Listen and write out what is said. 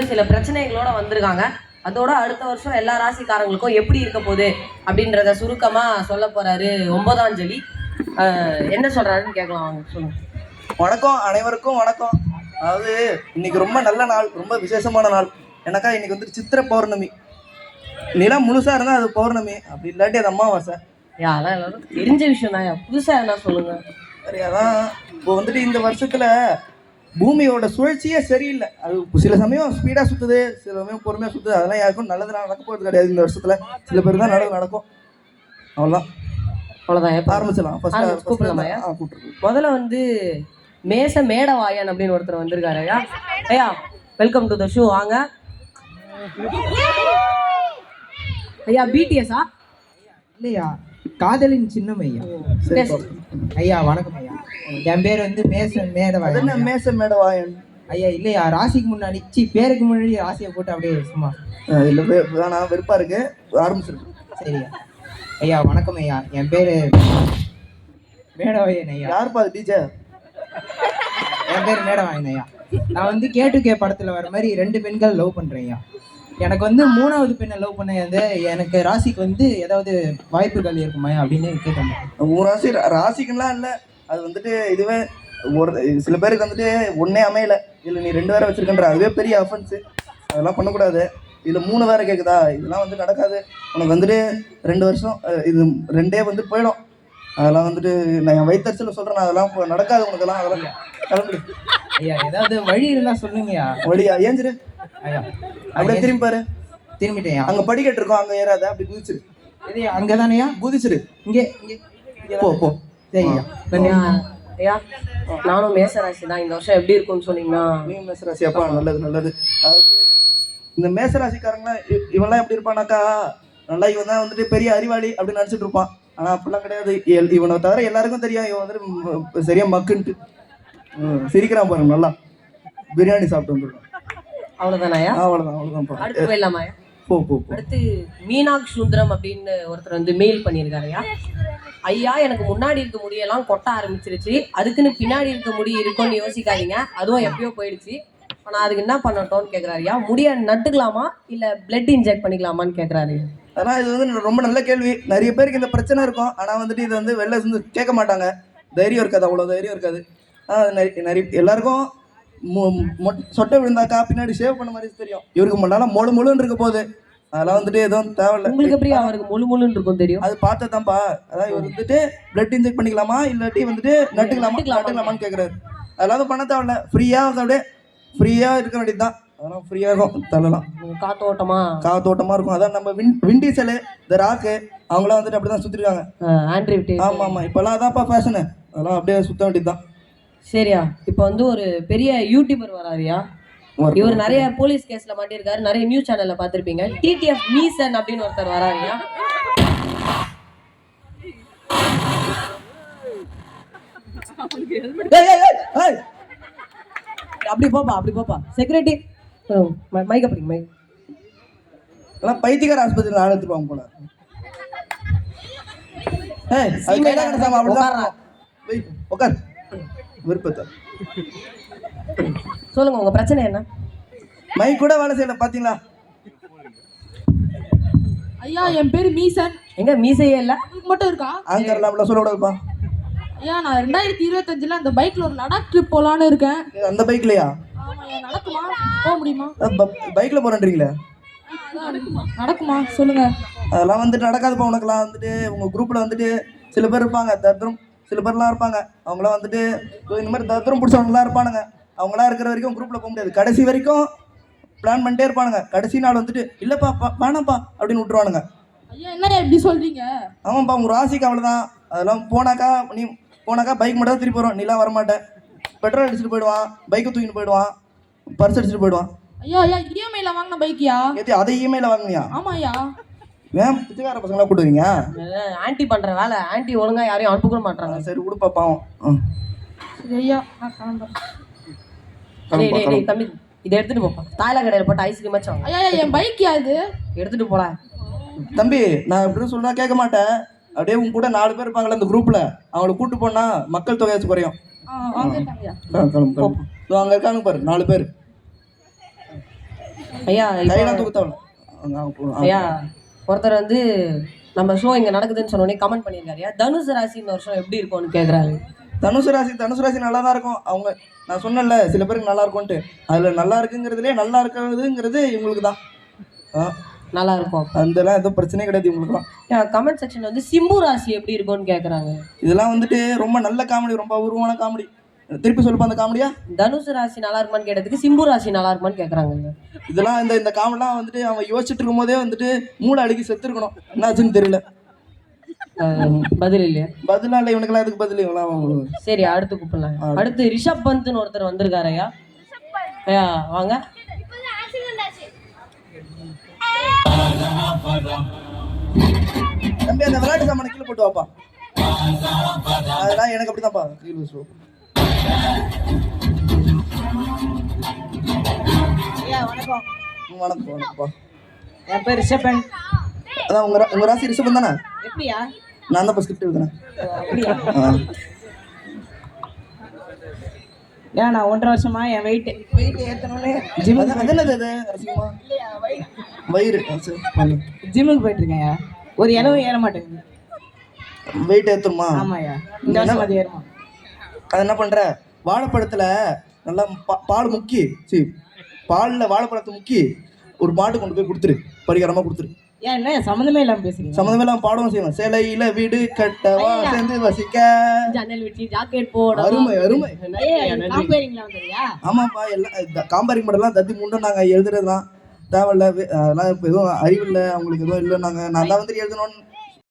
சில பிரச்சனைகளோட வந்திருக்காங்க. அதோட அடுத்த வருஷம் எல்லா ராசிக்காரங்களுக்கும் எப்படி இருக்க போகுது அப்படின்றத சுருக்கமா சொல்ல போறாரு ஒன்பதாஞ்சலி. என்ன சொல்றாருன்னு கேட்கலாம், வாங்க சொல்லுங்க. வணக்கம், அனைவருக்கும் வணக்கம். அதாவது இன்னைக்கு ரொம்ப நல்ல நாள், ரொம்ப விசேஷமான நாள். எனக்கா இன்னைக்கு வந்துட்டு சித்திரை பௌர்ணமி. நிலம் முழுசா இருந்தா அது பௌர்ணமி, அப்படி இல்லாட்டி அது அமாவாசை. அதான் எல்லாரும் தெரிஞ்ச விஷயம் தான். புதுசா என்ன சொல்லுங்க. சரி, அதான் இப்போ வந்துட்டு இந்த வருஷத்துல பூமியோட சுழற்சியே சரியில்லை. அது சில சமயம் ஸ்பீடா சுத்துது, சில சமயம் பொறுமையா சுத்துது. அதெல்லாம் யாருக்கும் நல்லது நடக்க போகிறது கிடையாது இந்த வருஷத்துல. சில பேர் தான் நல்லது நடக்கும். அவ்வளோதான் ஆரம்பிச்சலாம். முதல்ல வந்து மேடவாயன் அப்படின்னு ஒருத்தர் வந்திருக்காரு. ஐயா வெல்கம் டு த ஷோ. வாங்க ஐயா. பிடிஎஸ்ஆ இல்லையா? காதலின் சின்னம் ஐயா. ஐயா வணக்கம் ஐயா. என் பேர் வந்து மேடவாயன் ஐயா. இல்லையா, ராசிக்கு முன்னாடி பேருக்கு முன்னாடி ராசியை போட்டு அப்படியே சும்மா இல்லை வேணாம், வெறுப்பா இருக்கு, ஆரம்பிச்சிருக்கு. சரியா ஐயா, வணக்கம் ஐயா. என் பேரு மேடவாயன் ஐயா. யாருப்பா அது டீச்சர்? என் பேர் மேடவாயன் ஐயா. நான் வந்து கேட்டுக்கே படத்துல வர மாதிரி 2 பெண்கள் லவ் பண்றேன் ஐயா. எனக்கு வந்து 3வது பெண்ணை லவ் பண்ண வந்து எனக்கு ராசிக்கு வந்து ஏதாவது வாய்ப்புகள் இருக்குமா அப்படின்னு கேட்கணும். உன் ராசிக்குலாம் இல்லை. அது வந்துட்டு இதுவே ஒரு சில பேருக்கு வந்துட்டு ஒன்னே அமையல, இல்லை நீ 2 வேற வச்சிருக்கன்ற, அதுவே பெரிய அஃபென்ஸு. அதெல்லாம் பண்ணக்கூடாது. இதில் 3 வேற கேட்குதா? இதெல்லாம் வந்து நடக்காது. உனக்கு வந்துட்டு 2 வருஷம் இது 2டே வந்து போயிடும். அதெல்லாம் வந்துட்டு நான் என் வயிற்றுல சொல்கிறேன், அதெல்லாம் நடக்காது உனக்கெல்லாம். அதெல்லாம் கிளம்பு ஐயா. ஏதாவது வழி இருந்தால் சொல்லுங்கய்யா. வழியா? ஏஞ்சிரு ஐயா. அப்படியே திரும்பி பாரு. திரும்பிட்டேன். அங்கே படிக்கட்டு இருக்கோம், அங்கே ஏறாத, அப்படி குதிச்சிரு. இது அங்கே தானேயா? குதிச்சிரு. இங்கே போ. சரியா. ஐயா நானும் மேசராசி தான். இந்த வருஷம் எப்படி இருக்கும்னு சொன்னீங்கன்னா? நீ மேசராசி? அப்பா நல்லது. அதாவது இந்த மேசராசிக்காரங்களாம் இவன்லாம் எப்படி இருப்பானாக்கா, நல்லா இவன் தான் வந்துட்டு பெரிய அறிவாளி அப்படின்னு நினச்சிட்டு இருப்பான். ஆனால் அப்படிலாம் கிடையாது. இவனை தவிர எல்லாருக்கும் தெரியும் இவன் வந்துட்டு சரியா மக்குன்ட்டு சிரிக்கிறான் பாருங்க. நல்லா பிரியாணி சாப்பிட்டு வந்துருக்கான். அவ்வளோதானாயா? அவ்வளோதான். அடுத்து போயிடலாமாயா? போ. அடுத்து மீனாட்சி சுந்தரம் அப்படின்னு ஒருத்தர் வந்து மெயில் பண்ணியிருக்காருயா. ஐயா எனக்கு முன்னாடி இருக்க முடியெல்லாம் கொட்ட ஆரம்பிச்சிருச்சு, அதுக்குன்னு பின்னாடி இருக்க முடி இருக்கும்னு யோசிக்காதீங்க, அதுவும் எப்பயோ போயிடுச்சு. ஆனால் அதுக்கு என்ன பண்ணட்டோன்னு கேட்குறாருயா. முடிய நட்டுக்கலாமா இல்லை பிளட் இன்ஜெக்ட் பண்ணிக்கலாமான்னு கேட்குறாரு. ஆனால் இது வந்து ரொம்ப நல்ல கேள்வி. நிறைய பேருக்கு இந்த பிரச்சனை இருக்கும். ஆனால் வந்துட்டு இது வந்து வெளில வந்து கேட்க மாட்டாங்க. தைரியம் இருக்காது, அவ்வளோ தைரியம் இருக்காது. நிறைய எல்லாருக்கும் சொட்டை விழுந்தாக்கா பின்னாடி ஷேவ் பண்ண மாதிரி தெரியும். இவருக்கு முன்னால முழுன்னு இருக்க போகுது. அதெல்லாம் வந்துட்டு எதுவும் தேவையில்லை. உங்களுக்கு எப்படி அவருக்கு முழுன்னு இருக்கும் தெரியும்? அது பார்த்ததான்ப்பா. அதான் இவர் வந்துட்டு பிளட் இன்ஜெக்ட் பண்ணிக்கலாமா இல்லாட்டி வந்துட்டு நட்டுக்கலாமான்னு கேட்குறாரு. அதெல்லாம் பண்ண தேவையில்ல. அப்படியே ஃப்ரீயாக இருக்க வேண்டியது தான். அதெல்லாம் ஃப்ரீயாக இருக்கும். தள்ளலாம். காத்தோட்டமாக இருக்கும். அதான் நம்ம விண்டீசலு, இந்த ராக்கு, அவங்களாம் வந்துட்டு அப்படி தான் சுற்றிருக்காங்க. ஆமாம். இப்போல்லாம் அதான்ப்பா ஃபேஷனு. அதெல்லாம் அப்படியே சுற்ற வேண்டியது தான். சரியா. இப்போ வந்து ஒரு பெரிய யூடியூபர் வராருயா. இவர் நிறைய போலீஸ் கேஸ்ல மாட்டிருக்காரு. நிறைய நியூஸ் சேனல்ல பார்த்திருப்பீங்க. டிடிஎஃப் மீசன் அப்படின்னு ஒருத்தர் வராருயா. அப்படி போப்பா. செக்யூரிட்டி மைக் அப்படிங்க. மைக் எல்லாம் பைத்தியக்கார ஆஸ்பத்திரியில் ஆள் எடுத்துருவாங்க போல. உட்கார். விருப்பத்தை சொல்லுங்க, உங்க பிரச்சனை என்ன? மைக் கூட வேலை செய்யல பாத்தீங்களா? ஐயா என் பேரு மீசன். எங்க மீசையே இல்ல மட்டும் இருக்கா? ஆங்கர்லாம் சொல்லக்கூடாதுப்பா. ஐயா நான் 2025ல அந்த பைக்ல ஒரு லடாக் ட்ரிப் போலான்னு இருக்கேன். அந்த பைக்லயா? ஆமாய்யா. நடக்குமா? போக முடியுமா? பைக்ல போறேன்றீங்களே, நடக்குமா சொல்லுங்க. அதெல்லாம் வந்துட்டு நடக்காதுப்பா. உனக்குலாம் வந்துட்டு உங்க குரூப்ல வந்துட்டு சில பேர் இருப்பாங்க தத்ரம், சில பேர்லாம் இருப்பாங்க. அவங்களாம் வந்துட்டு இந்த மாதிரி தத்ரம் பிடிச்சவங்களாம் இருப்பானுங்க. அவங்களாம் இருக்கிற வரைக்கும் குரூப்ல போக முடியாது. கடைசி வரைக்கும் பிளான் பண்ணிட்டே இருப்பானுங்க. கடைசி நாள் வந்துட்டு இல்லப்பா வேணாம்ப்பா அப்படின்னு விட்டுருவானுங்க. ஐயா என்ன எப்படி சொல்றீங்க? ஆமாப்பா, உங்க ராசிக்கு அவ்வளோதான். அதெல்லாம் போனாக்கா பைக் மட்டும் தான் திருப்பி வரும். நீலாம் வரமாட்டேன். பெட்ரோல் அடிச்சுட்டு போயிடுவான், பைக்கை தூக்கிட்டு போயிடுவான், பர்ஸ் அடிச்சுட்டு போயிடுவான். ஐயா இஎம்ஐல வாங்கின பைக்கியா? அதை இஎம்ஐல வாங்கினியா? ஆமாய்யா. ஏன் பிச்சைக்கார பசங்களா கூட்டுவீங்க? ஆன்டி பண்ற வேலை. ஆன்டி ஒழுங்கா யாரையும் அனுப்ப கூட மாட்டாங்க. சரி விடுப்பா, பாவம். ஐயா நான் கிளம்புறேன். தம்பி இதை எடுத்துட்டு போப்பா. தாய்லா கடையில் போட்டு ஐஸ்கிரீம் வச்சோம். ஐயா என் பைக்கியா இது? எடுத்துட்டு போல. தம்பி நான் எப்படி சொல்றா கேட்க மாட்டேன். அப்படியே உங்க கூட 4 பேர் இருப்பாங்களே அந்த குரூப்ல, அவங்களை கூட்டு போனா மக்கள் தொகையாச்சும் குறையும். வாங்க ஐயா. அங்க இருக்காங்க பாரு 4 பேர். ஐயா கையெல்லாம் தூக்க தேவையில்ல. ஐயா ஒருத்தர் வந்து நம்ம ஷோ இங்க நடக்குதுன்னு சொன்னோடனே கமெண்ட் பண்ணியிருக்காரு ஐயா, தனுசு ராசி இந்த வருஷம் எப்படி இருக்கும்னு கேக்குறாரு. தனுசு ராசி நல்லா தான் இருக்கும். அவங்க நான் சொன்னேன்ல சில பேருக்கு நல்லா இருக்கும்ட்டு, அதுல நல்லா இருக்குங்கிறதுலே நல்லா இருக்கிறதுங்கிறது இவங்களுக்கு தான் நல்லா இருக்கும். அதெல்லாம் எதுவும் பிரச்சனையே கிடையாது இவங்களுக்குலாம். கமெண்ட் செக்ஷன் வந்து சிம்பு ராசி எப்படி இருக்கும்னு கேக்குறாங்க. இதெல்லாம் வந்துட்டு ரொம்ப நல்ல காமெடி, ரொம்ப உருவான காமெடி. திருப்பி சொல்லுப்பா அந்த காமெடியா. தனுசு ராசி நல்லா இருக்குமான்னு கேட்டதுக்கு சிம்பு ராசி நல்லா இருக்குமான்னு கேக்குறாங்க. இதெல்லாம் இந்த காமெடிலாம் வந்துட்டு அவன் யோசிச்சுட்டு இருக்கும் போதே வந்துட்டு மூளை அடிக்கி செத்து இருக்கணும். என்னாச்சுன்னு தெரியல. பதில் இல்லையா? பதிலாம் இல்லை இவனுக்கெல்லாம். எதுக்கு பதில் இவங்களாம்? சரி அடுத்து கூப்பிடலாம். அடுத்து ரிஷப் பந்த்னு ஒருத்தர் வந்திருக்காரு ஐயா. ஐயா வாங்க. தம்பி அந்த விளையாட்டு சாமான கீழே போட்டு வாப்பா. அதெல்லாம் எனக்கு அப்படிதான்ப்பா கீழே வச்சு. வணக்கம். வணக்கம்ப்பா. என் பேர் ரிஷபன். அதான் உங்க ராசி ரிஷபன் தானே? எப்படியா? நான் தான் ஸ்கிரிப்ட் எழுதுனேன். ஏன் நான் 1.5 வருஷமா என் வெயிட் ஏற்றணும்னு வயிறு ஜிம்முக்கு போயிட்டு இருக்கேன். ஒரு இளவும் ஏற மாட்டேங்குது. வெயிட் ஏற்றணுமா? ஆமாய்யா, இந்த வருஷம் அது ஏறுமா? அது என்ன பண்ற, வாழைப்பழத்துல நல்லா பால் முக்கி பாலில் வாழைப்பழத்தை முக்கி ஒரு மாட்டு கொண்டு போய் கொடுத்துரு, பரிகாரமா கொடுத்துரு. ஏன் என்ன சம்மந்தமே இல்லாம பேசுறீங்க? சம்மந்தமே இல்லாம பாடவும் செய்வேன். சேலையில வீடு கட்டவா சேர்ந்து வசிக்க ஜன்னல் வச்சு ஜாக்கெட் போட. அருமை அருமை. ஆமாப்பா, எல்லாம் காம்பேரிங் மட்டும்லாம் தத்தி முண்டும் நாங்கள் எழுதுறதுலாம் தேவையில்ல. அதெல்லாம் இப்போ எதுவும் அறிவில்லை அவங்களுக்கு, எதுவும் இல்லைன்னாங்க. நான் தான் வந்து எழுதணும்னு